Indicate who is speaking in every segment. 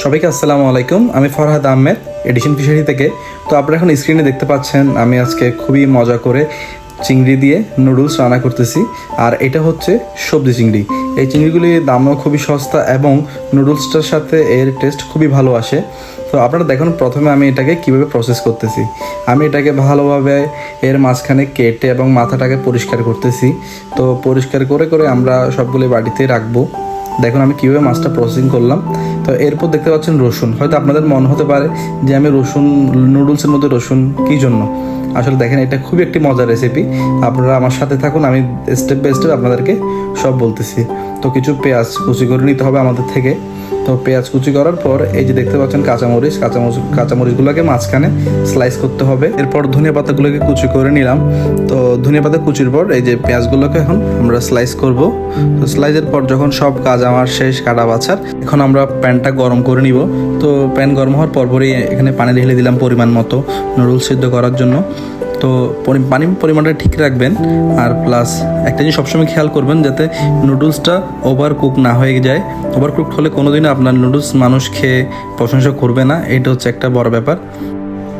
Speaker 1: সবাইকে আসসালামু আলাইকুম। আমি ফরহাদ আহমেদ, এডিশন ফিশারি থেকে। তো আপনারা এখন স্ক্রিনে দেখতে পাচ্ছেন আমি আজকে খুবই মজা করে চিংড়ি দিয়ে নুডলস রান্না করতেছি। আর এটা হচ্ছে সবজি চিংড়ি। এই চিংড়িগুলির দামও খুবই সস্তা এবং নুডলসটার সাথে এর টেস্ট খুবই ভালো আসে। তো আপনারা দেখুন, প্রথমে আমি এটাকে কিভাবে প্রসেস করতেছি। আমি এটাকে ভালোভাবে এর মাঝখানে কেটে এবং মাথাটাকে পরিষ্কার করতেছি। তো পরিষ্কার করে করে আমরা সবগুলো বাটিতে রাখবো। দেখুন আমি কীভাবে মাছটা প্রসেসিং করলাম। তো এরপর দেখতে পাচ্ছেন রসুন। হয়তো আপনাদের মনে হতে পারে যে আমি রসুন, নুডলসের মধ্যে রসুন কী জন্য। আসলে দেখেন, এটা খুবই একটি মজার রেসিপি। আপনারা আমার সাথে থাকুন, আমি স্টেপ বাই স্টেপ আপনাদেরকে সব বলতেছি। তো কিছু পেঁয়াজ কুচি করে নিতে হবে আমাদের থেকে। তো পেঁয়াজ কুচি করার পর এই যে দেখতে পাচ্ছেন কাঁচামরিচগুলোকে মাঝখানে স্লাইস করতে হবে। এরপর ধনিয়া পাতাগুলোকে কুচি করে নিলাম। তো ধনিয়া পাতা কুচির পর এই যে পেঁয়াজগুলোকে এখন আমরা স্লাইস করব। তো স্লাইসের পর যখন সব কাজ আমার শেষ কাটা বাছার, এখন আমরা প্যানটা গরম করে নিব। তো প্যান গরম হওয়ার পরপরই এখানে পানি ঢেলে দিলাম পরিমাণ মতো নুডলস সিদ্ধ করার জন্য। তো পানির পরিমাণটা ঠিক রাখবেন। আর প্লাস একটা জিনিস সবসময় খেয়াল করবেন যাতে নুডলসটা ওভার কুক না হয়ে যায়। ওভার কুক হলে কোনোদিনও আপনার নুডলস মানুষ খেয়ে প্রশংসা করবে না। এটা হচ্ছে একটা বড় ব্যাপার।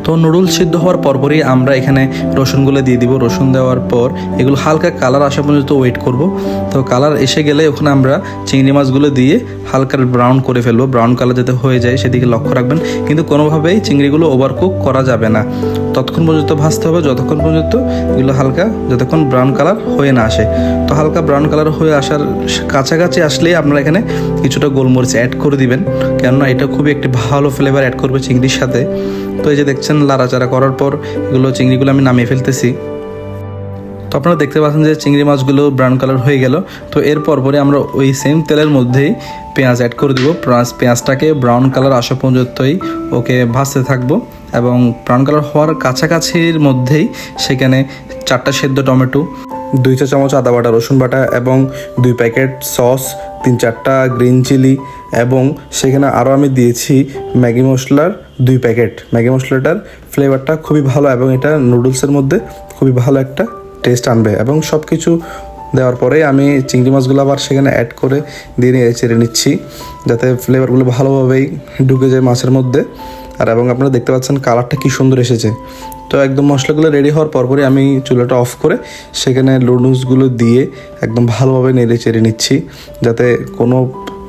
Speaker 1: তো নুডলস সিদ্ধ হওয়ার পরপরই আমরা এখানে রসুনগুলো দিয়ে দিব। রসুন দেওয়ার পর এগুলো হালকা কালার আসা পর্যন্ত ওয়েট করব। তো কালার এসে গেলে ওখানে আমরা চিংড়ি মাছগুলো দিয়ে হালকা ব্রাউন করে ফেলবো। ব্রাউন কালার যাতে হয়ে যায় সেদিকে লক্ষ্য রাখবেন। কিন্তু কোনোভাবেই চিংড়িগুলো ওভারকুক করা যাবে না। ততক্ষণ পর্যন্ত ভাজতে হবে যতক্ষণ পর্যন্ত এগুলো হালকা, যতক্ষণ ব্রাউন কালার হয়ে না আসে। তো হালকা ব্রাউন কালার হয়ে আসার কাছাকাছি আসলেই আপনারা এখানে কিছুটা গোলমরিচ অ্যাড করে দিবেন, কেননা এটা খুবই একটি ভালো ফ্লেভার অ্যাড করবে চিংড়ির সাথে। তো এই যে দেখছেন লাড়াচাড়া করার পর চিংড়িগুলো আমি নামিয়ে ফেলতেছি। তো আপনারা দেখতে পাচ্ছেন যে চিংড়ি মাছগুলো ব্রাউন কালার হয়ে গেল। তো এর পরে আমরা ওই সেম তেলের মধ্যেই পেঁয়াজ অ্যাড করে দেবো। পেঁয়াজটাকে ব্রাউন কালার আসা পর্যন্তই ওকে ভাজতে থাকবো এবং ব্রাউন কালার হওয়ার কাছাকাছির মধ্যেই সেখানে 4টা সেদ্ধ টমেটো, 2 চা চামচ আদা বাটা, রসুন বাটা এবং 2 প্যাকেট সস, 3-4টা গ্রিন চিলি এবং সেখানে আরও আমি দিয়েছি ম্যাগি মশলার 2 প্যাকেট। ম্যাগি মশলাটার ফ্লেভারটা খুবই ভালো এবং এটা নুডলসের মধ্যে খুবই ভালো একটা টেস্ট আনবে। এবং সব কিছু দেওয়ার পরে আমি চিংড়ি মাছগুলো আবার সেখানে অ্যাড করে দিয়ে চেড়ে নিচ্ছি যাতে ফ্লেভারগুলো ভালোভাবেই ঢুকে যায় মাছের মধ্যে। আর এবং আপনারা দেখতে পাচ্ছেন কালারটা কি সুন্দর এসেছে। তো একদম মশলাগুলো রেডি হওয়ার পরপরই আমি চুলাটা অফ করে সেখানে নুডলসগুলো দিয়ে একদম ভালোভাবে নেড়ে চেড়ে নিচ্ছি যাতে কোনো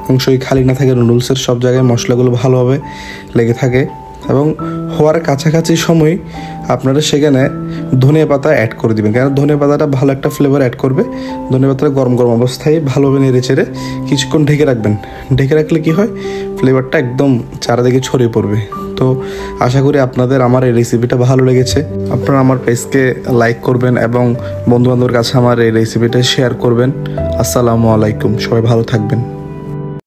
Speaker 1: অংশই খালি না থাকে। নুডলসের সব জায়গায় মশলাগুলো ভালোভাবে লেগে থাকে। এবং হওয়ার কাছাকাছি সময় আপনারা সেখানে ধনিয়া পাতা অ্যাড করে দিবেন, কারণ ধনিয়া পাতাটা ভালো একটা ফ্লেভার অ্যাড করবে। ধনিয়া পাতাটা গরম গরম অবস্থায় ভালোভাবে নেড়ে চেড়ে কিছুক্ষণ ঢেকে রাখবেন। ঢেকে রাখলে কি হয়, ফ্লেভারটা একদম চারিদিকে ছড়িয়ে পড়বে। তো আশা করি আপনাদের আমার এই রেসিপিটা ভালো লেগেছে। আপনারা আমার পেজকে লাইক করবেন এবং বন্ধুবান্ধবের কাছে আমার এই রেসিপিটা শেয়ার করবেন। আসসালামু আলাইকুম, সবাই ভালো থাকবেন।